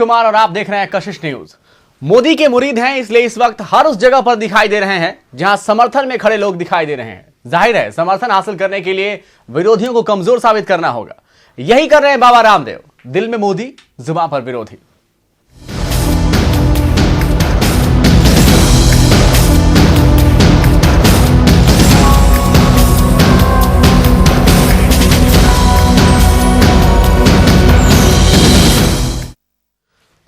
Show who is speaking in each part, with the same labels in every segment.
Speaker 1: कुमार और आप देख रहे हैं कशिश न्यूज। मोदी के मुरीद हैं, इसलिए इस वक्त हर उस जगह पर दिखाई दे रहे हैं जहां समर्थन में खड़े लोग दिखाई दे रहे हैं। जाहिर है समर्थन हासिल करने के लिए विरोधियों को कमजोर साबित करना होगा। यही कर रहे हैं बाबा रामदेव। दिल में मोदी, जुबान पर विरोधी।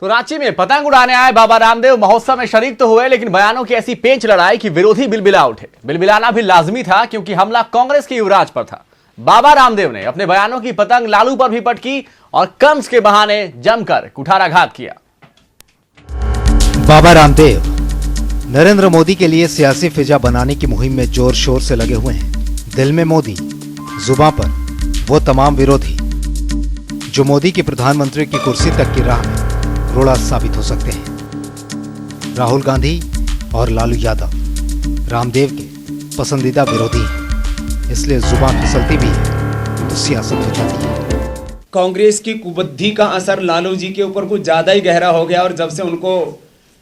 Speaker 1: तो रांची में पतंग उड़ाने आए बाबा रामदेव महोत्सव में शरीक तो हुए, लेकिन बयानों की ऐसी पेंच लड़ाई कि विरोधी बिलबिला उठे। बिलबिलाना भी लाजमी था क्योंकि हमला कांग्रेस के युवराज पर था। बाबा रामदेव ने अपने बयानों की पतंग लालू पर भी पटकी और कंस के बहाने जमकर कुठाराघात किया।
Speaker 2: बाबा रामदेव नरेंद्र मोदी के लिए सियासी फिजा बनाने की मुहिम में जोर शोर से लगे हुए हैं। दिल में मोदी, जुबां पर वो तमाम विरोधी जो मोदी की प्रधानमंत्री की कुर्सी तक की राह में रोड़ा साबित हो सकते हैं। राहुल गांधी और लालू यादव रामदेव के पसंदीदा विरोधी हैं, इसलिए जुबान फिसलती भी है तो सियासत हो जाती है।
Speaker 3: कांग्रेस की कुबुद्धि का असर लालू जी के ऊपर कुछ ज़्यादा ही गहरा हो गया और जब से उनको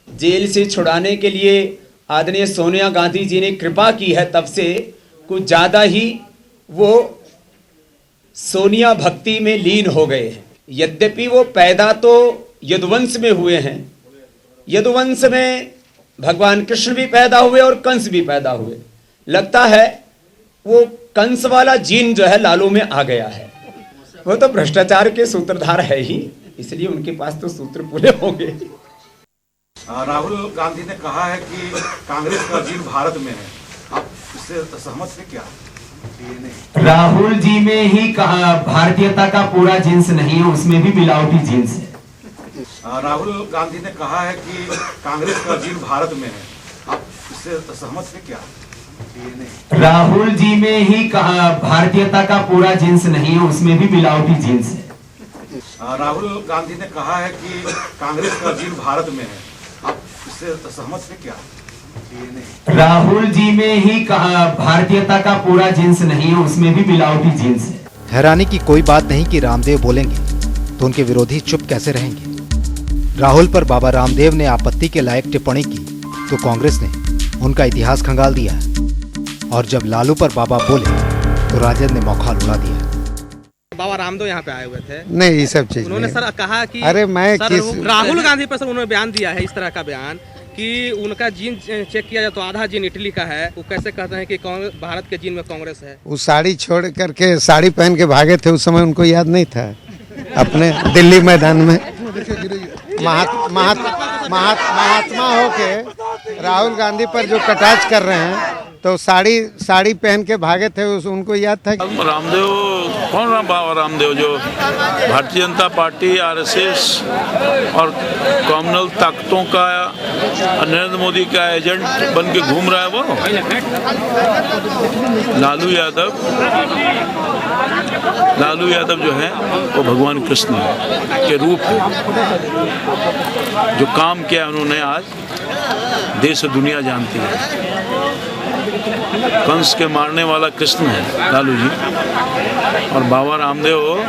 Speaker 3: जेल से छुड़ाने के लिए आदरणीय सोनिया गांधी जी ने कृपा की है, तब से कुछ ज़्यादा ही वो सोनिया भक्ति में लीन हो गए हैं। यद्यपि वो पैदा तो यदुवंश में हुए हैं, यदुवंश में भगवान कृष्ण भी पैदा हुए और कंस भी पैदा हुए। लगता है वो कंस वाला जीन जो है लालू में आ गया है। वो तो भ्रष्टाचार के सूत्रधार है ही, इसलिए उनके पास तो सूत्र पूरे होंगे।
Speaker 4: राहुल गांधी ने कहा है कि कांग्रेस का जीन भारत में है, आप इससे सहमत हैं क्या?
Speaker 5: राहुल जी में ही भारतीयता का पूरा जीन्स नहीं है, उसमें भी मिलावटी जीन्स है।
Speaker 4: राहुल गांधी ने कहा है कि कांग्रेस का जीन भारत में है, आप इससे सहमत हैं क्या?
Speaker 5: राहुल जी में ही भारतीयता का पूरा जीन्स नहीं है, उसमें भी मिलावटी जीन्स है।
Speaker 4: राहुल गांधी ने कहा है कि कांग्रेस का जीन भारत में है, आप इससे सहमत हैं क्या?
Speaker 5: राहुल जी में ही भारतीयता का पूरा जीन्स नहीं है, उसमें भी मिलावटी जीन्स है।
Speaker 2: हैरानी की कोई बात नहीं कि रामदेव बोलेंगे तो उनके विरोधी चुप कैसे रहेंगे। राहुल पर बाबा रामदेव ने आपत्ति के लायक टिप्पणी की तो कांग्रेस ने उनका इतिहास खंगाल दिया और जब लालू पर बाबा बोले तो राजद ने मौका उड़ा दिया।
Speaker 6: बाबा रामदेव यहाँ पे आए हुए थे।
Speaker 7: नहीं, ये सब चीज
Speaker 6: उन्होंने सर कहा कि
Speaker 7: अरे मैं
Speaker 6: राहुल गांधी पर सर उन्होंने बयान दिया है, इस तरह का बयान कि उनका जीन चेक किया जाए तो आधा जीन इटली का है। वो कैसे कहते हैं कि भारत के जीन में कांग्रेस है।
Speaker 7: वो साड़ी छोड़ करके साड़ी पहन के भागे थे, उस समय उनको याद नहीं था अपने दिल्ली मैदान में महात्मा होके राहुल गांधी पर जो कटाक्ष कर रहे हैं तो साड़ी पहन के भागे थे, उनको याद था।
Speaker 8: रामदेव कौन बाबा रामदेव जो भारतीय जनता पार्टी, आरएसएस और कॉमनवेल्थ ताकतों का नरेंद्र मोदी का एजेंट बन के घूम रहा है वो लालू यादव जो है वो भगवान कृष्ण के रूप है। जो काम किया उन्होंने आज देश और दुनिया जानती है। कंस के मारने वाला कृष्ण है लालू जी, और बाबा रामदेव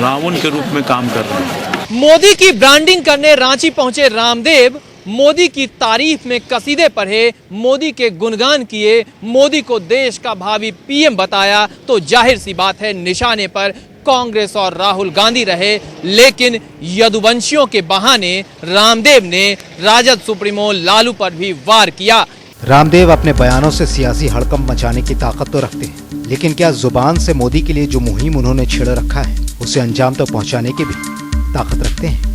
Speaker 8: रावण के रूप में काम कर रहे हैं।
Speaker 9: मोदी की ब्रांडिंग करने रांची पहुंचे रामदेव मोदी की तारीफ में कसीदे पढ़े, मोदी के गुणगान किए, मोदी को देश का भावी पीएम बताया तो जाहिर सी बात है निशाने पर कांग्रेस और राहुल गांधी रहे। लेकिन यदुवंशियों के बहाने रामदेव ने राजद सुप्रीमो लालू पर भी वार किया।
Speaker 2: रामदेव अपने बयानों से सियासी हड़कंप मचाने की ताकत तो रखते हैं, लेकिन क्या जुबान से मोदी के लिए जो मुहिम उन्होंने छेड़ रखा है उसे अंजाम तक पहुंचाने की भी ताकत रखते हैं।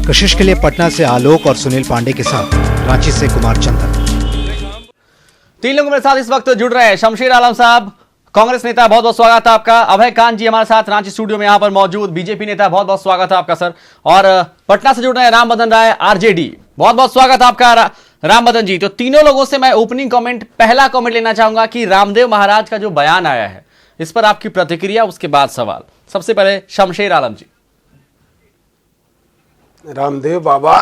Speaker 2: कशिश के लिए पटना से आलोक और सुनील पांडे के साथ रांची से कुमार चंदन।
Speaker 1: तीन लोगों मेरे साथ इस वक्त जुड़ रहे हैं। शमशेर आलम साहब, कांग्रेस नेता, बहुत बहुत स्वागत है आपका। अभय कांत जी हमारे साथ रांची स्टूडियो में यहाँ पर मौजूद, बीजेपी नेता, बहुत बहुत स्वागत है आपका सर। और पटना से जुड़ रहे हैं राम बदन राय, आरजेडी, बहुत बहुत स्वागत है आपका राम बदन जी। तो तीनों लोगों से मैं ओपनिंग कमेंट, पहला कमेंट लेना चाहूंगा कि रामदेव महाराज का जो बयान आया है इस पर आपकी प्रतिक्रिया, उसके बाद सवाल। सबसे पहले शमशेर आलम जी।
Speaker 10: रामदेव बाबा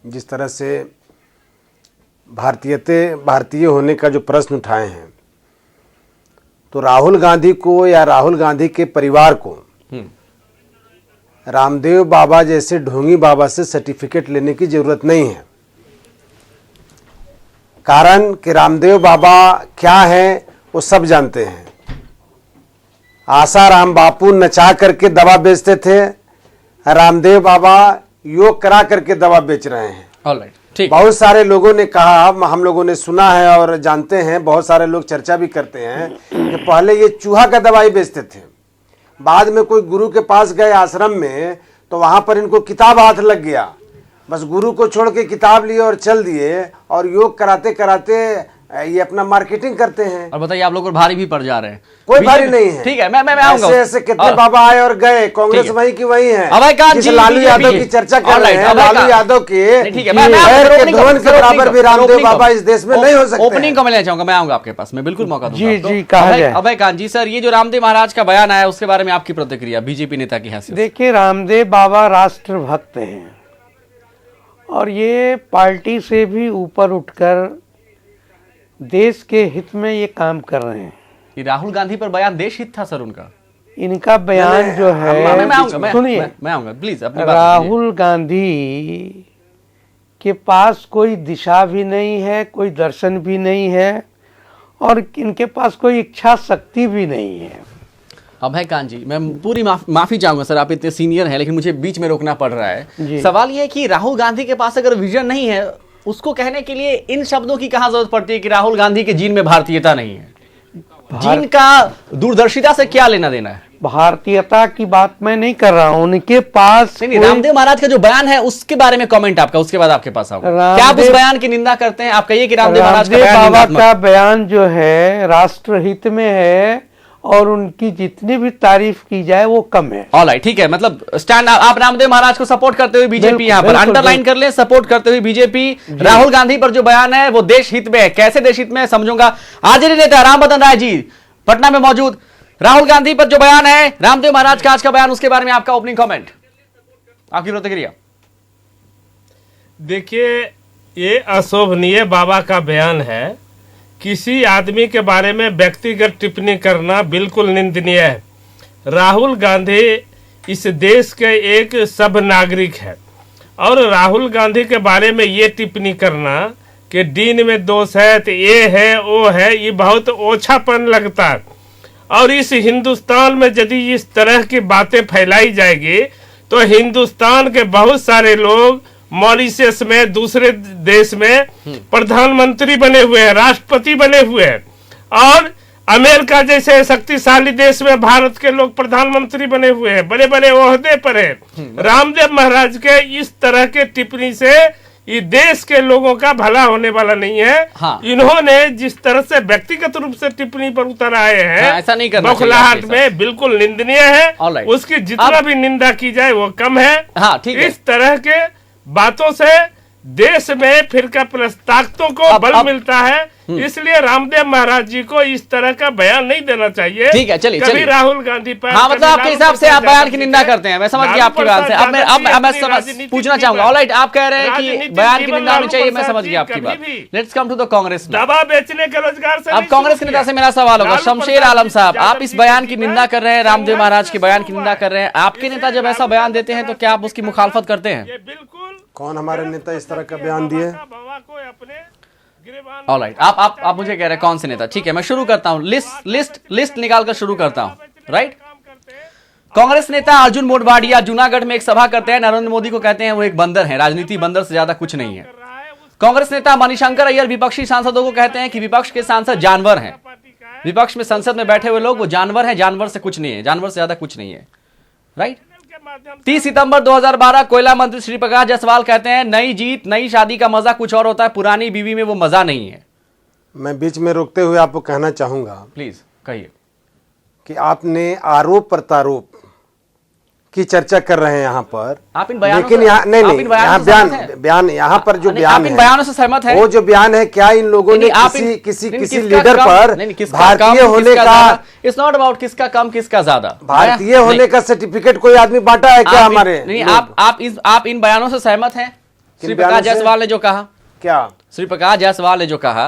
Speaker 10: जिस तरह से भारतीय होने का जो प्रश्न उठाए हैं, तो राहुल गांधी को या राहुल गांधी के परिवार को रामदेव बाबा जैसे ढोंगी बाबा से सर्टिफिकेट लेने की जरूरत नहीं है। कारण कि रामदेव बाबा क्या है वो सब जानते हैं। आसाराम बापू नचा करके दवा बेचते थे, रामदेव बाबा योग करा करके दवा बेच रहे हैं।
Speaker 1: ऑलराइट, ठीक।
Speaker 10: बहुत सारे लोगों ने कहा, हम लोगों ने सुना है और जानते हैं, बहुत सारे लोग चर्चा भी करते हैं कि पहले ये चूहा का दवाई बेचते थे, बाद में कोई गुरु के पास गए आश्रम में तो वहां पर इनको किताब हाथ लग गया, बस गुरु को छोड़ के किताब लिए और चल दिए और योग कराते कराते ये अपना मार्केटिंग करते हैं।
Speaker 1: और बताइए आप लोग को भारी भी पड़ जा रहे हैं।
Speaker 10: कोई भारी नहीं है।
Speaker 1: ठीक है, मैं आऊंगा।
Speaker 10: ऐसे कितने बाबा आए और गए, कांग्रेस वही की वही है।
Speaker 1: अभय कांत
Speaker 10: जिस
Speaker 1: जी
Speaker 10: लालू यादव की चर्चा कर रहे हैं, लालू यादव के धवन के बराबर भी रामदेव बाबा इस देश में नहीं हो सकते।
Speaker 1: ओपनिंग को मैं लेना चाहूंगा, मैं आऊंगा आपके पास, मैं बिल्कुल मौका दूंगा।
Speaker 11: जी कहा जाए।
Speaker 1: अभय कांत जी सर, ये जो रामदेव महाराज का बयान आया उसके बारे में आपकी प्रतिक्रिया बीजेपी नेता की हैसियत?
Speaker 11: देखिए, रामदेव बाबा राष्ट्रभक्त हैं और ये पार्टी से भी ऊपर उठकर देश के हित में ये काम कर रहे हैं।
Speaker 1: ये राहुल गांधी पर बयान देश हित था सर उनका?
Speaker 11: इनका बयान जो है, सुनिए,
Speaker 1: मैं आऊंगा प्लीज।
Speaker 11: राहुल गांधी के पास कोई दिशा भी नहीं है, कोई दर्शन भी नहीं है और इनके पास कोई इच्छा शक्ति भी नहीं है।
Speaker 1: अभय कांत जी, मैं पूरी माफी चाहूंगा सर, आप इतने सीनियर हैं लेकिन मुझे बीच में रोकना पड़ रहा है। सवाल ये है कि राहुल गांधी के पास अगर विजन नहीं है, उसको कहने के लिए इन शब्दों की कहां जरूरत पड़ती है कि राहुल गांधी के जीन में भारतीयता नहीं है? जीन का दूरदर्शिता से क्या लेना देना है?
Speaker 11: भारतीयता की बात मैं नहीं कर रहा हूं, उनके पास
Speaker 1: नहीं, रामदेव महाराज का जो बयान है उसके बारे में कमेंट आपका, उसके बाद आपके पास आऊंगा। क्या आप उस बयान की निंदा करते हैं? आप कहिए कि रामदेव महाराज
Speaker 11: का बयान जो है राष्ट्रहित में है और उनकी जितनी भी तारीफ की जाए वो कम है।
Speaker 1: ऑलराइट, ठीक है, मतलब स्टैंड आप रामदेव महाराज को सपोर्ट करते हुए बीजेपी, यहाँ पर अंडरलाइन कर ले, सपोर्ट करते हुए बीजेपी राहुल गांधी पर जो बयान है वो देश हित में है। कैसे देश हित में समझूंगा? आदरणीय नेता रामबदन राय जी पटना में मौजूद, राहुल गांधी पर जो बयान है रामदेव महाराज का आज का बयान, उसके बारे में आपका ओपनिंग कमेंट, आपकी प्रतिक्रिया?
Speaker 12: देखिए, ये अशोभनीय बाबा का बयान है। किसी आदमी के बारे में व्यक्तिगत टिप्पणी करना बिल्कुल निंदनीय है। राहुल गांधी इस देश के एक सब नागरिक है और राहुल गांधी के बारे में ये टिप्पणी करना कि दीन में दोष है तो ये है वो है, ये बहुत ओछापन लगता है। और इस हिंदुस्तान में यदि इस तरह की बातें फैलाई जाएगी तो हिंदुस्तान के बहुत सारे लोग मॉरिशस में, दूसरे देश में प्रधानमंत्री बने हुए हैं, राष्ट्रपति बने हुए हैं और अमेरिका जैसे शक्तिशाली देश में भारत के लोग प्रधानमंत्री बने हुए हैं, बड़े बड़े ओहदे पर हैं। रामदेव महाराज के इस तरह के टिप्पणी से ये देश के लोगों का भला होने वाला नहीं है। हाँ। इन्होंने जिस तरह से व्यक्तिगत रूप से टिप्पणी पर उतर आए हैं,
Speaker 1: ऐसा नहीं करना
Speaker 12: बौखलाहट में बिल्कुल निंदनीय है। उसकी जितना भी निंदा की जाए वो कम है।
Speaker 1: हाँ, ठीक है।
Speaker 12: इस तरह के बातों से देश में फिरका ताकतों को बल मिलता है, इसलिए रामदेव महाराज जी को इस तरह का बयान नहीं देना चाहिए।
Speaker 1: ठीक है, चलिए
Speaker 12: कभी राहुल गांधी पर,
Speaker 1: हाँ, मतलब आपके हिसाब से आप बयान की निंदा करते हैं, मैं समझ गया आपकी बात से। अब मैं पूछना चाहूंगा, ऑलराइट, आप कह रहे हैं कि बयान की निंदा होनी चाहिए, मैं समझ गया आपकी बात। Let's come to the Congress.
Speaker 12: दवा बेचने के रोजगार से
Speaker 1: अब कांग्रेस के नेता से मेरा सवाल होगा, शमशेर आलम साहब, आप इस बयान की निंदा कर रहे हैं, रामदेव महाराज के बयान की निंदा कर रहे हैं, आपके नेता जब ऐसा बयान देते हैं तो क्या आप उसकी मुखालफत करते हैं?
Speaker 10: कौन हमारे नेता इस तरह का बयान दिए?
Speaker 1: ऑलराइट, आप मुझे कह रहे हैं कौन से नेता? ठीक है, मैं शुरू करता हूं, लिस्ट निकालकर शुरू करता हूं। राइट, कांग्रेस नेता अर्जुन मोढवाडिया जूनागढ़ में एक सभा करते हैं, नरेंद्र मोदी को कहते हैं वो एक बंदर है, राजनीति बंदर से ज्यादा कुछ नहीं है। कांग्रेस नेता मणिशंकर अय्यर विपक्षी सांसदों को कहते हैं कि विपक्ष के सांसद जानवर हैं, विपक्ष में संसद में बैठे हुए लोग वो जानवर हैं, जानवर से कुछ नहीं है, जानवर से ज्यादा कुछ नहीं है। राइट, 30 सितंबर 2012 कोयला मंत्री श्री प्रकाश जायसवाल कहते हैं नई जीत नई शादी का मजा कुछ और होता है, पुरानी बीवी में वो मजा नहीं है।
Speaker 10: मैं बीच में रोकते हुए आपको कहना चाहूंगा,
Speaker 1: प्लीज कहिए,
Speaker 10: कि आपने आरोप प्रत्यारोप की चर्चा कर रहे हैं यहाँ पर,
Speaker 1: आप इन बयानों
Speaker 10: लेकिन यहाँ नहीं यहाँ बयान यहाँ पर जो बयान है,
Speaker 1: बयानों से सहमत है?
Speaker 10: वो जो बयान है, क्या इन लोगों ने किसी लीडर पर भारतीय होने का,
Speaker 1: इट्स नॉट अबाउट किसका कम किसका ज्यादा,
Speaker 10: भारतीय होने का सर्टिफिकेट कोई आदमी बांटा है क्या हमारे?
Speaker 1: नहीं, आप इन बयानों से सहमत हैं? श्री प्रकाश जायसवाल ने जो कहा,
Speaker 10: क्या
Speaker 1: श्री प्रकाश जायसवाल ने जो कहा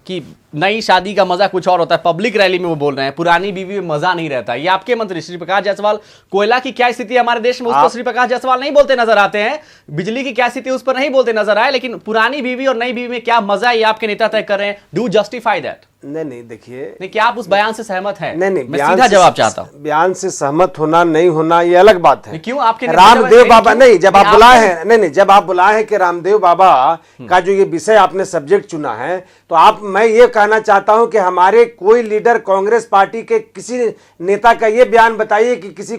Speaker 1: कि नई शादी का मजा कुछ और होता है, पब्लिक रैली में वो बोल रहे हैं, पुरानी बीवी में मजा नहीं रहता। ये आपके मंत्री श्री प्रकाश जायसवाल, कोयला की क्या स्थिति है हमारे देश में उस पर श्री प्रकाश जायसवाल नहीं बोलते नजर आते हैं, बिजली की क्या स्थिति उस पर नहीं बोलते नजर आए, लेकिन पुरानी बीवी और नई बीवी में क्या मजा है ये आपके नेता तय कर रहे हैं। Do justify that.
Speaker 10: नहीं देखिए,
Speaker 1: नहीं क्या आप उस बयान से सहमत हैं?
Speaker 10: नहीं
Speaker 1: मैं सीधा जवाब चाहता हूं।
Speaker 10: बयान से सहमत होना नहीं होना ये अलग बात है।
Speaker 1: क्यों आपके
Speaker 10: रामदेव बाबा नहीं, जब आप बुलाए हैं, नहीं जब आप बुलाए हैं कि रामदेव बाबा का जो ये विषय आपने सब्जेक्ट चुना है, तो मैं ये कहना चाहता हूं कि हमारे कोई लीडर कांग्रेस पार्टी के किसी नेता का ये बयान बताइए कि किसी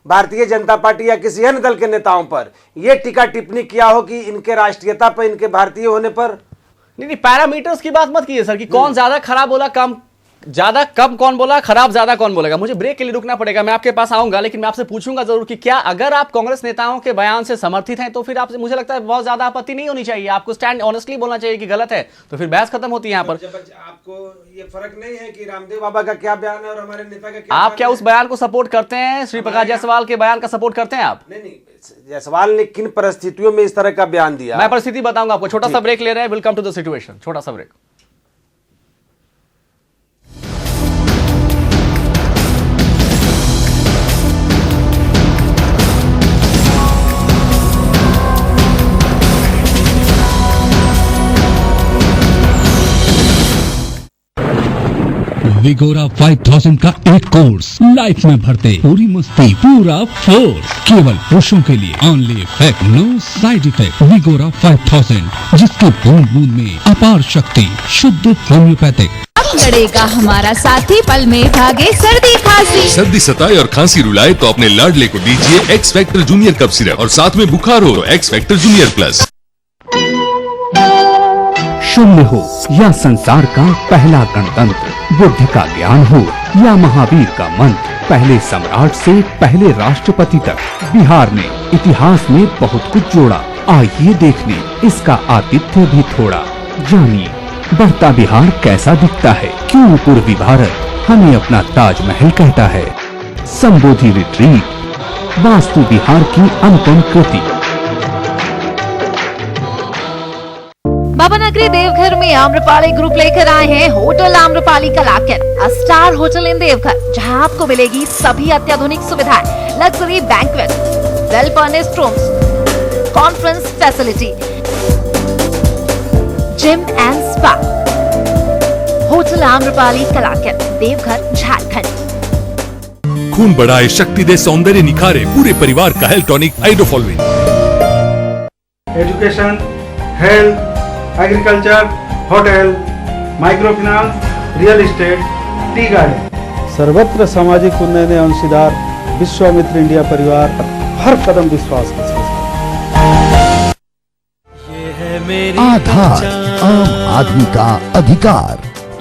Speaker 10: भारतीय जनता पार्टी या किसी अन्य दल के नेताओं पर यह टीका टिप्पणी किया हो कि इनके राष्ट्रीयता पर, इनके भारतीय होने पर।
Speaker 1: नहीं पैरामीटर्स की बात मत कीजिए सर कि कौन ज्यादा खराब बोला, ज्यादा कम कौन बोला, खराब ज्यादा कौन बोलेगा। मुझे ब्रेक के लिए रुकना पड़ेगा, मैं आपके पास आऊंगा, लेकिन मैं आपसे पूछूंगा जरूर कि क्या अगर आप कांग्रेस नेताओं के बयान से समर्थित हैं तो फिर आपसे मुझे लगता है बहुत ज्यादा आपत्ति नहीं होनी चाहिए, आपको स्टैंड ऑनेस्टली बोलना चाहिए कि गलत है, तो फिर बहस खत्म होती है यहाँ पर।
Speaker 10: आपको ये फर्क नहीं है कि रामदेव बाबा का क्या बयान है और हमारे नेता का क्या?
Speaker 1: आप क्या उस बयान को सपोर्ट करते हैं? श्री प्रकाश जायसवाल के बयान का सपोर्ट करते हैं आप?
Speaker 10: नहीं, जायसवाल ने किन परिस्थितियों में इस तरह का बयान दिया,
Speaker 1: मैं परिस्थिति बताऊंगा आपको। छोटा सा ब्रेक ले रहे हैं, will come to the situation. छोटा सा ब्रेक।
Speaker 13: विगोरा 5000 का एक कोर्स लाइफ में भरते पूरी मस्ती, पूरा फोर्स, केवल पुरुषों के लिए, only effect, no side effect. Vigora 5000 जिसकी बूंद बूंद में अपार शक्ति, शुद्ध होम्योपैथिक।
Speaker 14: अब लड़ेगा हमारा साथी, पल में भागे सर्दी खांसी।
Speaker 15: सर्दी सताए और खांसी रुलाए तो अपने लाडले को दीजिए x factor junior cup syrup, और साथ में बुखार हो तो एक्स फैक्टर जूनियर प्लस।
Speaker 13: शून्य हो या संसार का पहला गणतंत्र, बुद्ध का ज्ञान हो या महावीर का मंत्र, पहले सम्राट से पहले राष्ट्रपति तक बिहार ने इतिहास में बहुत कुछ जोड़ा। आइए देख लें इसका आतिथ्य भी थोड़ा, जानिए बढ़ता बिहार कैसा दिखता है, क्यों पूर्वी भारत हमें अपना ताजमहल कहता है। संबोधि रिट्रीट, वास्तु बिहार की अनुपम कृति।
Speaker 14: बाबा नगरी देवघर में आम्रपाली ग्रुप लेकर आए हैं hotel Amrapali Kalakar, a star hotel in Deoghar, जहां आपको मिलेगी सभी अत्याधुनिक सुविधाएं, luxury banquet, well furnished rooms, conference facility, gym and spa. Hotel Amrapali Kalakar, Deoghar, Jharkhand.
Speaker 15: खून बढ़ाए, शक्ति दे, सौंदर्य निखारे, पूरे परिवार का health tonic Idofolvin.
Speaker 16: Education, health, agriculture, hotel, microfinance, real estate, tea garden, सर्वत्र सामाजिक उन्नयन अंशीदार विश्वामित्र इंडिया परिवार हर कदम विश्वास के साथ।
Speaker 17: आधार, आम आदमी का अधिकार।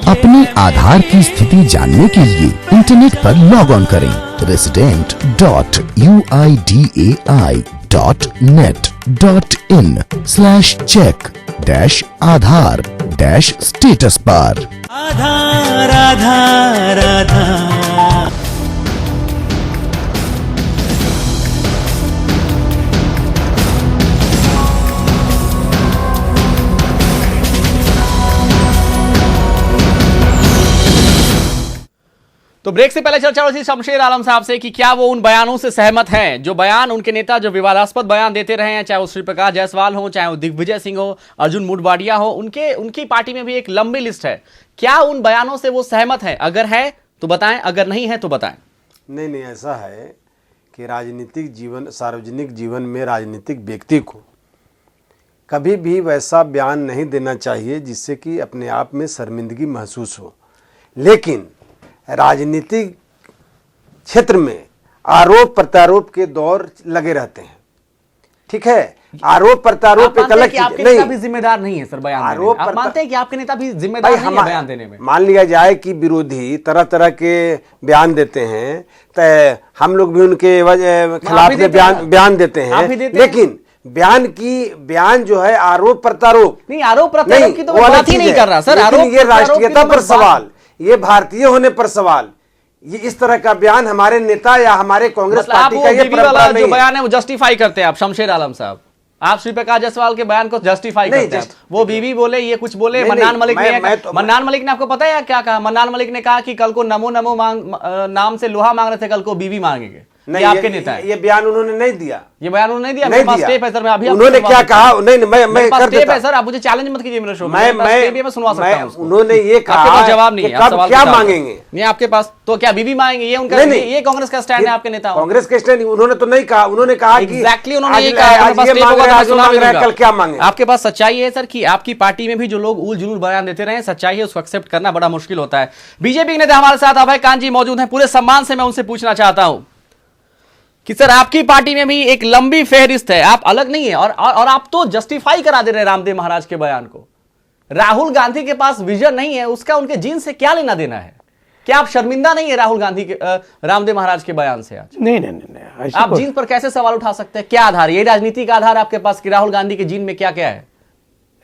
Speaker 17: अपने आधार की स्थिति जानने के लिए इंटरनेट पर लॉग ऑन करें resident.uidai.net.in/check-आधार-status पर।
Speaker 18: आधार आधार आधार।
Speaker 1: तो ब्रेक से पहले चर्चा हो रही थी शमशेर आलम साहब से कि क्या वो उन बयानों से सहमत हैं जो बयान उनके नेता जो विवादास्पद बयान देते रहे हैं, चाहे वो श्री प्रकाश जायसवाल हो, चाहे वो दिग्विजय सिंह हो, अर्जुन मुडवाडिया हो, उनकी पार्टी में भी एक लंबी लिस्ट है। क्या उन बयानों से वो सहमत है? अगर है तो बताएं, अगर नहीं है तो बताएं।
Speaker 10: नहीं, ऐसा है कि राजनीतिक जीवन, सार्वजनिक जीवन में राजनीतिक व्यक्ति को कभी भी वैसा बयान नहीं देना चाहिए जिससे कि अपने आप में शर्मिंदगी महसूस हो। लेकिन राजनीतिक क्षेत्र में आरोप प्रत्यारोप के दौर लगे रहते हैं, ठीक है। आरोप प्रत्यारोप एक अलग चीज
Speaker 1: नहीं, भी जिम्मेदार नहीं है सर बयान आरोप। आप मानते हैं कि आपके नेता भी जिम्मेदार नहीं है बयान देने में?
Speaker 10: मान लिया जाए कि विरोधी तरह तरह के बयान देते हैं तो हम लोग भी उनके खिलाफ में बयान देते हैं, लेकिन बयान जो है आरोप प्रत्यारोप
Speaker 1: नहीं, आरोप प्रत्यारोप की तो बात ही नहीं कर रहा सर। आरोप
Speaker 10: ये राष्ट्रीयता पर सवाल, ये भारतीय होने पर सवाल, ये इस तरह का बयान हमारे नेता या हमारे कांग्रेस पार्टी का ये परंपरा नहीं है।
Speaker 1: जो बयान है वो जस्टिफाई करते हैं आप शमशेर आलम साहब? आप श्री प्रकाश जायसवाल के बयान को जस्टिफाई करते हैं। वो बीवी बोले, ये कुछ बोले, मन्नान मलिक ने मन्नान मलिक ने आपको पता है क्या कहा? मन्नान मलिक ने कहा कि कल को नमो नमो नाम से लोहा मांग रहे थे, कल को बीवी मांगेंगे।
Speaker 10: नहीं,
Speaker 1: आपके नेता है।
Speaker 10: ये बयान उन्होंने नहीं दिया।
Speaker 1: ये बयान उन्होंने नहीं दिया। मेरे पास टेप है सर, मैं अभी
Speaker 10: उन्होंने क्या कहा? नहीं मैं कर देता
Speaker 1: है सर, आप मुझे चैलेंज मत कीजिए मेरे शो में।
Speaker 10: मैं
Speaker 1: सुनवा सकता हूं।
Speaker 10: उन्होंने ये कहा,
Speaker 1: आपके पास जवाब नहीं है,
Speaker 10: कब क्या मांगेंगे?
Speaker 1: नहीं आपके पास, तो क्या बीवी मांगेंगे? ये उनका ये कांग्रेस का स्टैंड है आपके नेता।
Speaker 10: कांग्रेस का स्टैंड उन्होंने तो नहीं कहा। उन्होंने कहा
Speaker 1: एग्जैक्टली उन्होंने ये कहा,
Speaker 10: कल क्या मांगे?
Speaker 1: आपके पास सच्चाई है सर कि आपकी पार्टी में भी जो लोग उल जुलूल बयान देते रहे, सच्चाई है उसको एक्सेप्ट करना बड़ा मुश्किल होता है। बीजेपी के नेता हमारे साथ अभय कांत जी मौजूद हैं। पूरे सम्मान से मैं उनसे पूछना चाहता हूं कि सर आपकी पार्टी में भी एक लंबी फेहरिस्त है, आप अलग नहीं है, और आप तो जस्टिफाई करा दे रहे रामदेव महाराज के बयान को। राहुल गांधी के पास विजन नहीं है, उसका उनके जीन से क्या लेना देना है? क्या आप शर्मिंदा नहीं है राहुल गांधी के रामदेव महाराज के बयान से आज?
Speaker 11: नहीं
Speaker 1: आप जीन पर कैसे सवाल उठा सकते हैं? क्या आधार, ये राजनीतिक आधार आपके पास कि राहुल गांधी के जीन में क्या क्या है?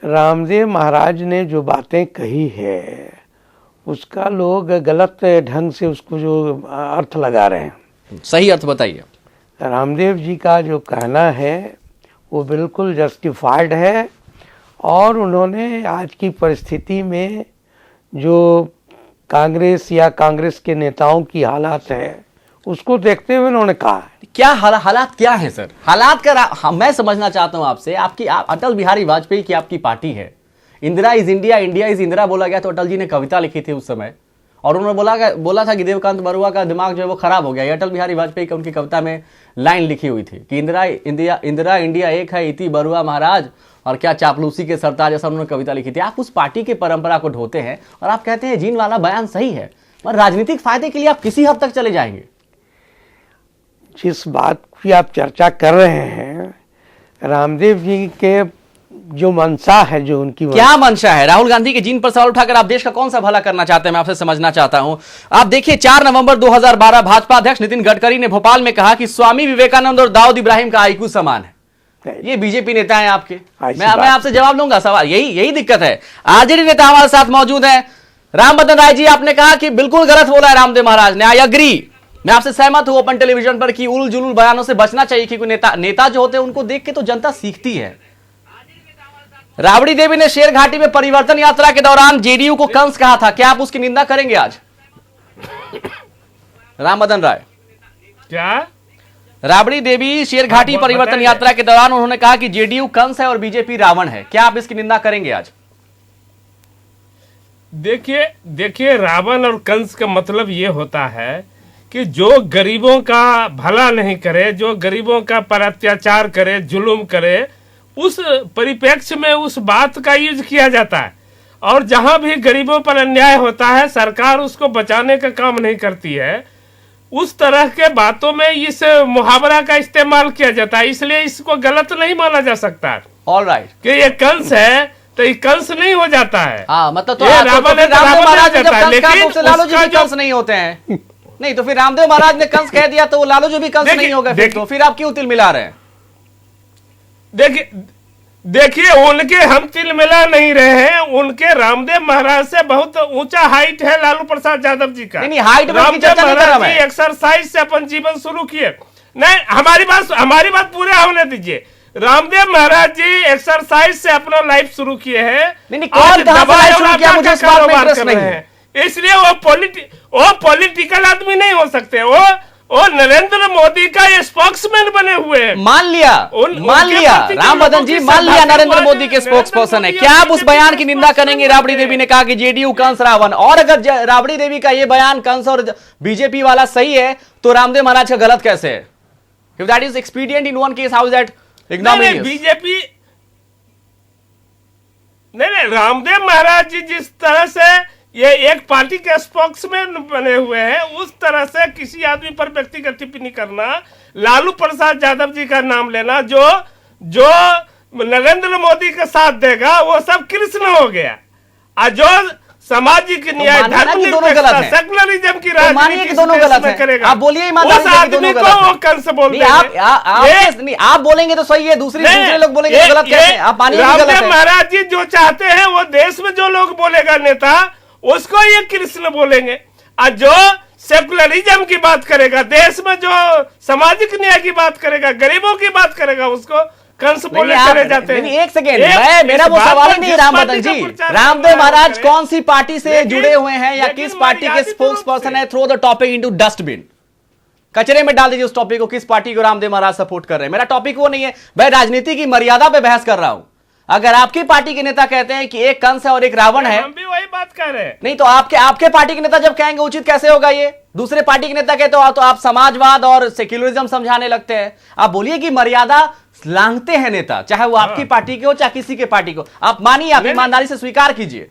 Speaker 11: रामदेव महाराज ने जो बातें कही है उसका लोग गलत ढंग से उसको जो अर्थ लगा रहे हैं।
Speaker 1: सही अर्थ बताइए।
Speaker 11: रामदेव जी का जो कहना है वो बिल्कुल जस्टिफाइड है, और उन्होंने आज की परिस्थिति में जो कांग्रेस या कांग्रेस के नेताओं की हालात है उसको देखते हुए उन्होंने कहा है।
Speaker 1: क्या हालात क्या है सर? हालात का मैं समझना चाहता हूं आपसे। अटल बिहारी वाजपेयी की आपकी पार्टी है, Indira is India, India is Indira बोला गया तो अटल जी ने कविता लिखी थी उस समय, और उन्होंने बोला था कि देवकांत बरुआ का दिमाग जो है वो खराब हो गया। ये अटल बिहारी वाजपेयी का उनकी कविता में लाइन लिखी हुई थी कि इंदिरा इंडिया एक है, इति बरुआ महाराज, और क्या चापलूसी के सरताज, ऐसा उन्होंने कविता लिखी थी। आप उस पार्टी की परंपरा को ढोते हैं और आप कहते हैं जीन वाला बयान सही है, और राजनीतिक फायदे के लिए आप किसी हद तक चले जाएंगे।
Speaker 11: जिस बात की आप चर्चा कर रहे हैं, रामदेव जी के जो मंशा है, जो उनकी
Speaker 1: क्या मंशा है? राहुल गांधी के जीन पर सवाल उठाकर आप देश का कौन सा भला करना चाहते हैं, मैं आपसे समझना चाहता हूं। आप देखिए 4 नवंबर 2012 भाजपा अध्यक्ष नितिन गडकरी ने भोपाल में कहा कि स्वामी विवेकानंद और दाऊद इब्राहिम का आईक्यू समान है। ये बीजेपी नेता है आपके। मैं आपसे जवाब दूंगा। सवाल यही दिक्कत है। आरजेडी नेता हमारे साथ मौजूद है राम बदन राय जी। आपने कहा कि बिल्कुल गलत बोला है रामदेव महाराज ने, आई अग्री। मैं आपसे सहमत हूं ओपन टेलीविजन पर कि उल जुलूल बयानों से बचना चाहिए, क्योंकि नेता जो होते हैं उनको देख के तो जनता सीखती है। राबड़ी देवी ने शेर घाटी में परिवर्तन यात्रा के दौरान जेडीयू को कंस कहा था, क्या आप उसकी निंदा करेंगे आज? राम बदन राय,
Speaker 12: क्या
Speaker 1: राबड़ी देवी शेर घाटी परिवर्तन यात्रा के दौरान उन्होंने कहा कि जेडीयू कंस है और बीजेपी रावण है, क्या आप इसकी निंदा करेंगे आज?
Speaker 12: देखिए रावण और कंस का मतलब ये होता है कि जो गरीबों का भला नहीं करे, जो गरीबों का पर अत्याचार करे, जुल्म करे, उस परिप्रेक्ष्य में उस बात का यूज किया जाता है। और जहां भी गरीबों पर अन्याय होता है सरकार उसको बचाने का काम नहीं करती है। उस तरह के बातों में इस मुहावरा का इस्तेमाल किया जाता है, इसलिए इसको गलत नहीं माना जा सकता।
Speaker 1: ऑल राइट,
Speaker 12: कि ये कंस है तो ये कंस नहीं हो जाता है।
Speaker 1: मतलब तो
Speaker 12: रावण है तो रावण हो जाता है, लेकिन
Speaker 1: लालू जी भी कंस नहीं होते हैं। नहीं तो फिर रामदेव महाराज ने कंस कह दिया तो लालू जी भी कंस नहीं होगा फिर आप क्यों तिल मिला रहे हैं?
Speaker 12: देखिए उनके हम तिल मिला नहीं रहे हैं, उनके रामदेव महाराज से बहुत ऊंचा हाइट है लालू प्रसाद यादव जी का।
Speaker 1: नहीं हाइट
Speaker 12: रामदेव महाराज जी एक्सरसाइज से अपन जीवन शुरू किए। नहीं हमारी बात पूरे होने दीजिए। रामदेव महाराज जी एक्सरसाइज से अपना लाइफ शुरू किए हैं, इसलिए वो पॉलिटिकल आदमी नहीं हो सकते। वो नरेंद्र मोदी का स्पोक्समैन बने हुए हैं।
Speaker 1: मान लिया राम बदन जी, मान लिया नरेंद्र मोदी के स्पोक्स पर्सन है। क्या आप उस बयान की निंदा करेंगे? राबड़ी देवी ने कहा कि जेडीयू कंस रावण, और अगर राबड़ी देवी का ये बयान कंस और बीजेपी वाला सही है तो रामदेव महाराज का गलत कैसे है? If that is expedient in one case, how is that ignominious?
Speaker 12: BJP नहीं, रामदेव महाराज जी जिस तरह से ये एक पार्टी के स्पोक्समैन बने हुए हैं, उस तरह से किसी आदमी पर व्यक्तिगत टिप्पणी करना, लालू प्रसाद यादव जी का नाम लेना, जो नरेंद्र मोदी का साथ देगा वो सब कृष्ण हो गया। और जो सामाजिक न्याय, धर्मनिरपेक्षता, सेकुलरिज्म की राजनीति
Speaker 1: दोनों गलत है। आप बोलिए ईमानदारी से दोनों गलत है।
Speaker 12: वो कंस बोल रहे हैं।
Speaker 1: आप बोलेंगे तो सही है, दूसरे लोग बोलेंगे तो गलत कैसे? आप मानिए
Speaker 12: रामदेव महाराज जी जो चाहते हैं वो देश में जो लोग बोलेगा नेता उसको ये कृष्ण बोलेंगे, और जो सेकुलरिज्म की बात करेगा, देश में जो सामाजिक न्याय की बात करेगा, गरीबों की बात करेगा, उसको कंस बोले चले जाते हैं।
Speaker 1: एक सेकेंड, मेरा वो सवाल ही नहीं राम बदन जी। रामदेव महाराज कौन सी पार्टी से जुड़े हुए हैं या किस पार्टी के स्पोक्स पर्सन है? Throw the topic into dustbin, कचरे में डाल दीजिए उस टॉपिक को। किस पार्टी को रामदेव महाराज सपोर्ट कर रहे हैं? मेरा टॉपिक वो नहीं है, मैं राजनीति की मर्यादा पे बहस कर रहा हूं। अगर आपकी पार्टी के नेता कहते हैं कि एक कंस है और एक रावण है,
Speaker 12: हम भी वही बात कर रहे हैं।
Speaker 1: नहीं तो आपके पार्टी के नेता जब कहेंगे उचित कैसे होगा ये? दूसरे पार्टी के नेता कहते हो तो आप समाजवाद और सेक्युलरिज्म समझाने लगते हैं। आप बोलिए कि मर्यादा लांघते हैं नेता, चाहे वो आपकी पार्टी के हो चाहे किसी के पार्टी को। आप मानिए, आप ईमानदारी से स्वीकार कीजिए।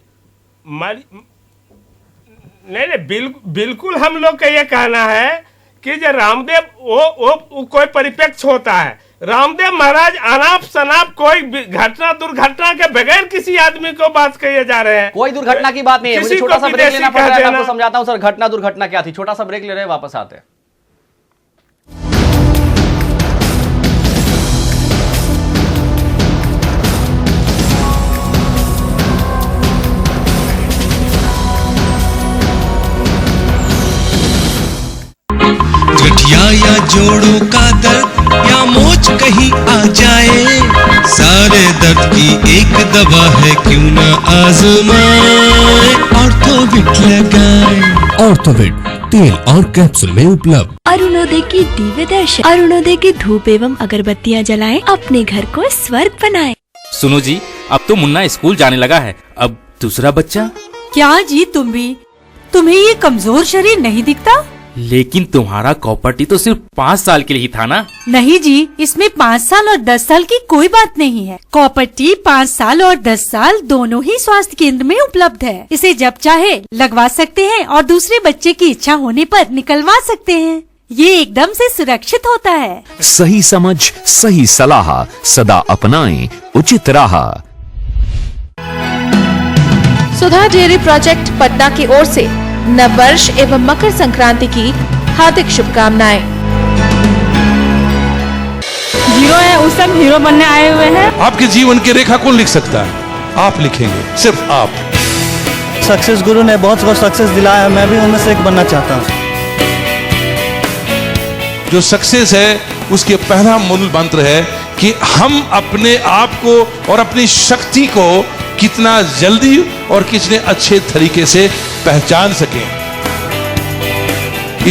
Speaker 12: नहीं, बिल्कुल हम लोग का ये कहना है कि जो रामदेव वो कोई परिपेक्ष होता है। रामदेव महाराज अनाप शनाप कोई घटना दुर्घटना के बगैर किसी आदमी को बात कहे जा रहे हैं।
Speaker 1: कोई दुर्घटना की बात नहीं है। मुझे छोटा सा ब्रेक लेना पड़ रहा है, आपको समझाता हूं सर घटना दुर्घटना क्या थी। छोटा सा ब्रेक ले रहे हैं, वापस आते हैं।
Speaker 18: या जोड़ों का दर्द या मोच कहीं आ जाए, सारे दर्द की एक दवा है, क्यों ना आजमाए ऑर्थोविट लगाए।
Speaker 15: ऑर्थोविट तेल और कैप्सूल में उपलब्ध।
Speaker 19: अरुणोदय की दिव्य दर्शन, अरुणोदय की धूप एवं अगरबत्तियां जलाएं, अपने घर को स्वर्ग बनाएं।
Speaker 20: सुनो जी, अब तो मुन्ना स्कूल जाने लगा है, अब दूसरा बच्चा।
Speaker 21: क्या जी तुम भी? तुम्हें ये कमजोर शरीर नहीं दिखता?
Speaker 20: लेकिन तुम्हारा कॉपर्टी तो सिर्फ 5 साल के लिए ही था ना?
Speaker 21: नहीं जी, इसमें 5 साल और 10 साल की कोई बात नहीं है। कॉपर्टी 5 साल और 10 साल दोनों ही स्वास्थ्य केंद्र में उपलब्ध है। इसे जब चाहे लगवा सकते हैं और दूसरे बच्चे की इच्छा होने पर निकलवा सकते हैं। ये एकदम से सुरक्षित होता है।
Speaker 15: सही समझ, सही सलाह, सदा अपनाएं उचित राह।
Speaker 14: सुधा डेयरी प्रोजेक्ट पटना की ओर से नव वर्ष एवं मकर संक्रांति की हार्दिक शुभकामनाएं।
Speaker 21: हीरो है, उस सब हीरो बनने आए हुए हैं।
Speaker 22: आपके जीवन की रेखा कौन लिख सकता है? आप लिखेंगे, सिर्फ आप।
Speaker 23: सक्सेस गुरु ने बहुत को सक्सेस दिलाया, मैं भी उनमें से एक बनना चाहता हूँ।
Speaker 22: जो सक्सेस है उसके पहला मूल मंत्र है कि हम अपने आप को और अपनी शक्ति को कितना जल्दी और कितने अच्छे तरीके से पहचान सकें।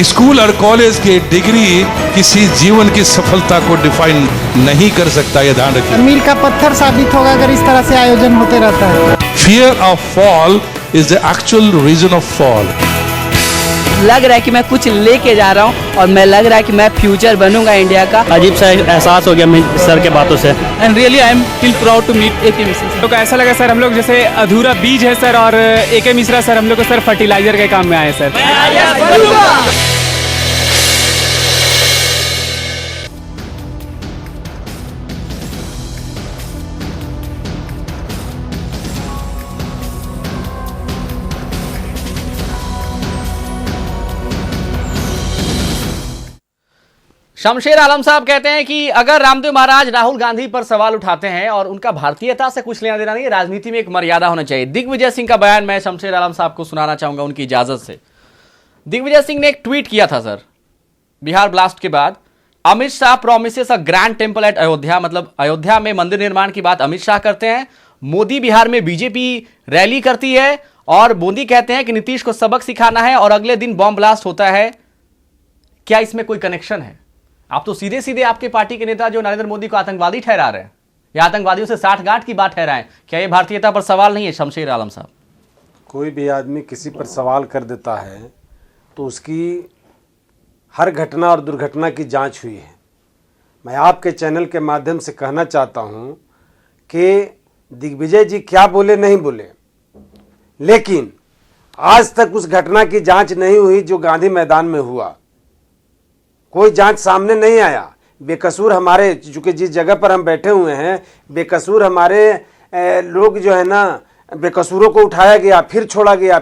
Speaker 22: स्कूल और कॉलेज के डिग्री किसी जीवन की सफलता को डिफाइन नहीं कर सकता, यह ध्यान रखिए।
Speaker 24: मील का पत्थर साबित होगा अगर इस तरह से आयोजन होते रहता है।
Speaker 22: Fear of fall is the actual reason of fall.
Speaker 25: लग रहा है कि मैं कुछ लेके जा रहा हूँ और मैं लग रहा है कि मैं फ्यूचर बनूंगा इंडिया का।
Speaker 23: अजीब सा एहसास हो गया सर के बातों से।
Speaker 25: And really I am feel proud to meet AK मिश्रा।
Speaker 26: तो ऐसा लगा सर, हम लोग जैसे अधूरा बीज है सर, और AK मिश्रा सर हम लोग को सर फर्टिलाइजर के काम में आए सर।
Speaker 1: शमशेर आलम साहब कहते हैं कि अगर रामदेव महाराज राहुल गांधी पर सवाल उठाते हैं और उनका भारतीयता से कुछ लेना देना नहीं है, राजनीति में एक मर्यादा होना चाहिए। दिग्विजय सिंह का बयान मैं शमशेर आलम साहब को सुनाना चाहूंगा उनकी इजाजत से। दिग्विजय सिंह ने एक ट्वीट किया था सर, बिहार ब्लास्ट के बाद। Amit Shah promises a grand temple at Ayodhya, मतलब अयोध्या में मंदिर निर्माण की बात अमित शाह करते हैं। मोदी बिहार में बीजेपी रैली करती है और मोदी कहते हैं कि नीतीश को सबक सिखाना है और अगले दिन बॉम्ब ब्लास्ट होता है। क्या इसमें कोई कनेक्शन है? आप तो सीधे सीधे आपके पार्टी के नेता जो नरेंद्र मोदी को आतंकवादी ठहरा रहे हैं या आतंकवादियों से साठगांठ की बात ठहराएं, क्या ये भारतीयता पर सवाल नहीं है शमशेर आलम साहब?
Speaker 10: कोई भी आदमी किसी पर सवाल कर देता है तो उसकी हर घटना और दुर्घटना की जांच हुई है। मैं आपके चैनल के माध्यम से कहना चाहता हूं कि दिग्विजय जी क्या बोले नहीं बोले, लेकिन आज तक उस घटना की जांच नहीं हुई जो गांधी मैदान में हुआ। कोई जांच सामने नहीं आया। बेकसूर हमारे, चूंकि जिस जगह पर हम बैठे हुए हैं, बेकसूर हमारे लोग जो है ना, बेकसूरों को उठाया गया, फिर छोड़ा गया,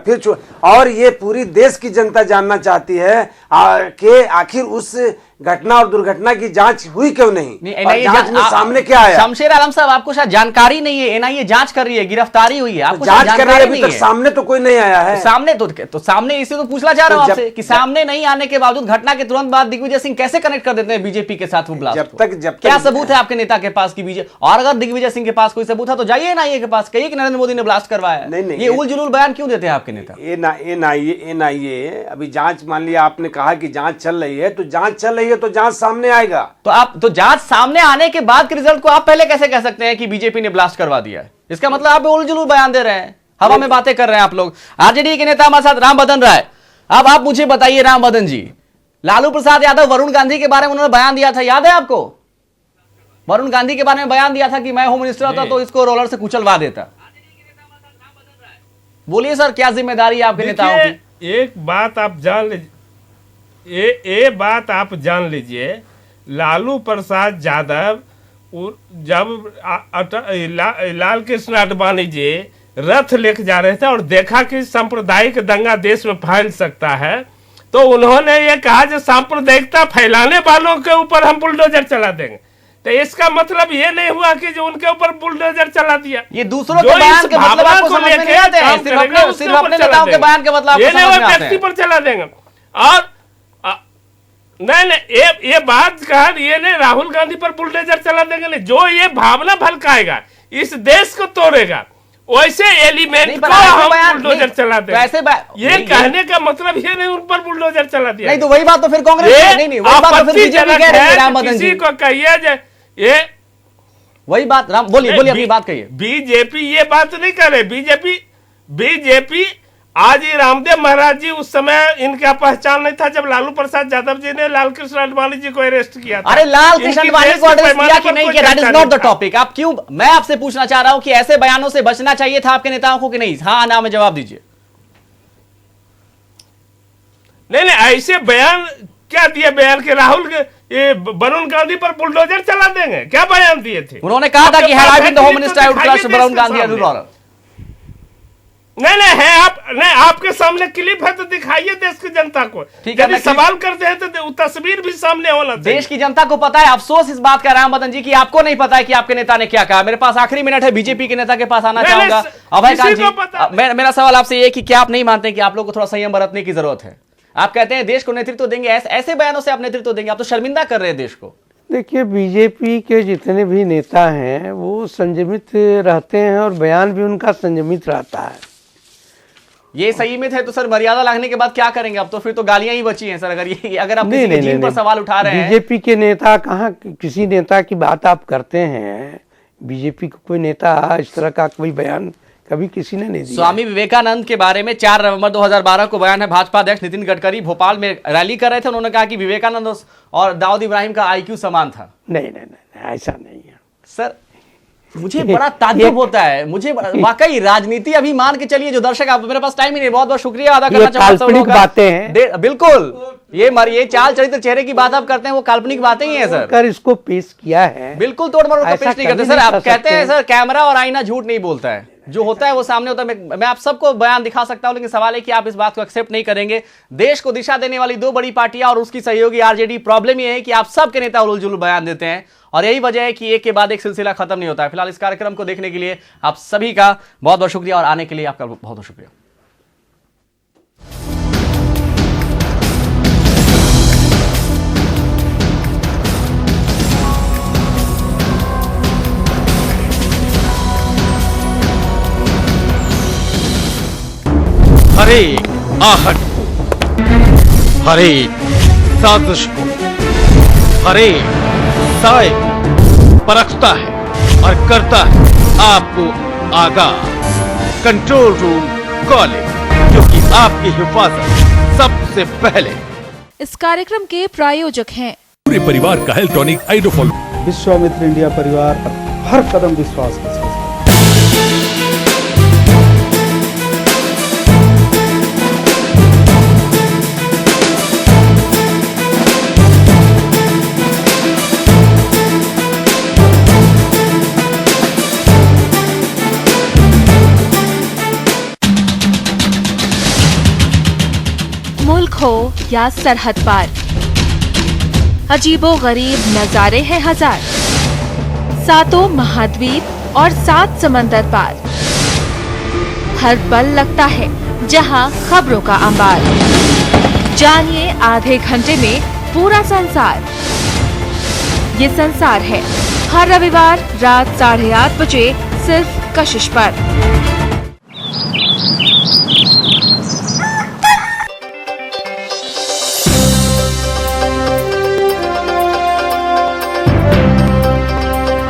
Speaker 10: और ये पूरी देश की जनता जानना चाहती है कि आखिर उस घटना और दुर्घटना की जांच हुई क्यों नहीं, और
Speaker 1: NIA
Speaker 10: जांच में सामने क्या आया?
Speaker 1: शमशेर आलम साहब, आपको शायद जानकारी नहीं है, एनआईए जांच कर रही है, गिरफ्तारी हुई है, आपको
Speaker 10: जांच कर रही है, अभी तक सामने तो कोई नहीं आया है।
Speaker 1: सामने तो सामने इसे तो पूछना चाह रहा हूं आपसे कि सामने नहीं आने के बावजूद घटना के तुरंत बाद दिग्विजय सिंह कैसे कनेक्ट कर देते हैं बीजेपी के साथ वो ब्लास्ट?
Speaker 10: जब तक
Speaker 1: क्या सबूत है आपके नेता के पास कि बीजेपी, और अगर दिग्विजय सिंह के पास कोई सबूत है तो जाइए एनआईए के पास, कहिए कि नरेंद्र मोदी ने ब्लास्ट करवाया।
Speaker 10: नहीं,
Speaker 1: ये उल जुलूल बयान क्यों देते हैं आपके नेता?
Speaker 10: एनआईए अभी जांच, मान लिया आपने कहा कि जांच चल रही है, तो जांच चल रही है तो जांच सामने आएगा।
Speaker 1: तो जांच सामने आने के बाद के रिजल्ट को आप पहले कैसे कह सकते हैं कि बीजेपी ने ब्लास्ट करवा दिया है? इसका मतलब आप उल जुलूल बयान दे रहे हैं, हवा में बातें कर रहे हैं आप लोग। आरजेडी के नेता हमारे साथ राम बदन राय। अब आप मुझे बताइए राम बदन जी, लालू प्रसाद यादव वरुण गांधी के बारे में उन्होंने बयान दिया था, याद है आपको? वरुण गांधी के बारे में बयान दिया था कि मैं होम मिनिस्टर होता तो इसको रोलर से कुचलवा देता। बोलिए सर, क्या जिम्मेदारी है आपके नेताओं की?
Speaker 12: एक बात आप जान लीजिए, बात आप जान लीजिए, लालू प्रसाद यादव जब लाल कृष्ण आडवाणी जी रथ लेकर जा रहे थे और देखा कि सांप्रदायिक दंगा देश में फैल सकता है, तो उन्होंने ये कहा जो सांप्रदायिकता फैलाने वालों के ऊपर हम बुलडोजर चला देंगे। तो इसका मतलब ये नहीं हुआ कि जो उनके ऊपर बुलडोजर चला दिया।
Speaker 1: ये दूसरों के बयान के मतलब आपको समझ में नहीं आते हैं, सिर्फ अपने नेताओं के बयान के मतलब
Speaker 12: ये नहीं व्यक्ति पर चला देंगे। और नहीं, ये बात कहा, ये नहीं राहुल गांधी पर बुलडोजर चला देंगे, नहीं, जो ये भावना भड़काएगा, इस देश को तोड़ेगा, वैसे एलिमेंट को हम बुलडोजर चला देंगे। ये कहने का मतलब ये नहीं उन पर बुलडोजर चला दिया।
Speaker 1: नहीं तो वही बात तो फिर कांग्रेस नहीं, वही बात तो फिर बीजेपी कह रही है राम बदन जी।
Speaker 12: किसी को कहिए ये
Speaker 1: वही बात, राम बोलिए अपनी बात कहिए।
Speaker 12: बीजेपी ये बात नहीं कर रहे, बीजेपी आज ही रामदेव महाराज जी, उस समय इनका पहचान नहीं था जब लालू प्रसाद यादव जी ने लाल कृष्ण आडवाणी जी को अरेस्ट किया था।
Speaker 1: अरे लाल कृष्ण आडवाणी को अरेस्ट किया कि नहीं किया, that is not the topic. आप क्यों, मैं आपसे पूछना चाह रहा हूं कि ऐसे बयानों से बचना चाहिए था आपके नेताओं को कि नहीं? हाँ ना में जवाब दीजिए।
Speaker 12: नहीं, ऐसे बयान क्या दिए? बयान के राहुल के ये वरुण गांधी पर बुलडोजर चला देंगे, क्या बयान दिए थे?
Speaker 1: उन्होंने कहा था कि home minister I would crush Varun Gandhi and ruler.
Speaker 12: नहीं है, आपके सामने क्लिप है तो दिखाइए देश की जनता को।
Speaker 1: ठीक है,
Speaker 12: सवाल करते हैं तो तस्वीर भी सामने होना चाहिए।
Speaker 1: देश की जनता को पता है। अफसोस इस बात का राम बदन जी की आपको नहीं पता है कि आपके नेता ने क्या कहा। मेरे पास आखिरी मिनट है, बीजेपी के नेता के पास आना चाहूंगा। अभय कांत जी, मेरा सवाल आपसे ये कि क्या आप नहीं मानते कि आप लोग को थोड़ा संयम बरतने की जरूरत है? आप कहते हैं देश को नेतृत्व देंगे, ऐसे बयानों से आप नेतृत्व देंगे, आप तो शर्मिंदा कर रहे हैं देश को।
Speaker 11: देखिए, बीजेपी के जितने भी नेता हैं वो संयमित रहते हैं और बयान भी उनका संयमित रहता है।
Speaker 1: ये संयमित है तो सर मर्यादा लगने के बाद क्या करेंगे? अब तो फिर तो गालियां ही बची हैं सर। अगर आप किसी के जीवन पर सवाल उठा रहे हैं।
Speaker 11: बीजेपी के नेता कहाँ, किसी नेता की बात आप करते हैं? बीजेपी का कोई नेता इस तरह का कोई बयान कभी किसी ने नहीं दिया।
Speaker 1: स्वामी विवेकानंद के बारे में 4 नवंबर 2012 को बयान है। भाजपा अध्यक्ष नितिन गडकरी भोपाल में रैली कर रहे थे, उन्होंने कहा कि विवेकानंद और दाऊद इब्राहिम का IQ समान था।
Speaker 11: नहीं, ऐसा नहीं है
Speaker 1: सर। मुझे बड़ा ताज्जुब होता है, मुझे वाकई राजनीति अभी मान के चलिए जो दर्शक, आप मेरे पास टाइम ही नहीं, बहुत बहुत शुक्रिया अदा करना
Speaker 11: काल्पनिक बातें हैं।
Speaker 1: बिल्कुल, ये चाल चरित्र चेहरे की बात आप करते हैं, वो काल्पनिक बातें ही हैं सर।
Speaker 11: कर इसको पेश किया है,
Speaker 1: बिल्कुल तोड़ मरोड़ पेश नहीं करते सर। आप कहते हैं सर कैमरा और आईना झूठ नहीं बोलता है, जो होता है वो सामने होता है। मैं आप सबको बयान दिखा सकता हूं, लेकिन सवाल है कि आप इस बात को एक्सेप्ट नहीं करेंगे। देश को दिशा देने वाली 2 बड़ी पार्टियां और उसकी सहयोगी आरजेडी, प्रॉब्लम यह है कि आप सबके नेता उलझुल जुलूल बयान देते हैं और यही वजह है कि एक के बाद एक सिलसिला खत्म नहीं होता है। फिलहाल इस कार्यक्रम को देखने के लिए आप सभी का बहुत बहुत शुक्रिया और आने के लिए आपका बहुत बहुत शुक्रिया।
Speaker 3: हर एक आहट को, हर एक साजिश को, हर एक साए को परखता है और करता है आपको आगाह। कंट्रोल रूम कॉलिंग, क्योंकि आपकी हिफाजत सबसे पहले।
Speaker 4: इस कार्यक्रम के प्रायोजक हैं
Speaker 15: पूरे परिवार का हेल्थ टॉनिक हाइड्रोफॉल।
Speaker 16: विश्वामित्र इंडिया परिवार हर कदम विश्वास के साथ।
Speaker 4: मुल्क हो या सरहद पार, अजीबोगरीब नजारे हैं हजार, सातों महाद्वीप और 7 समंदर पार। हर पल लगता है जहां खबरों का अंबार। जानिए आधे घंटे में पूरा संसार। ये संसार है हर रविवार रात 8:30 बजे सिर्फ कशिश पर।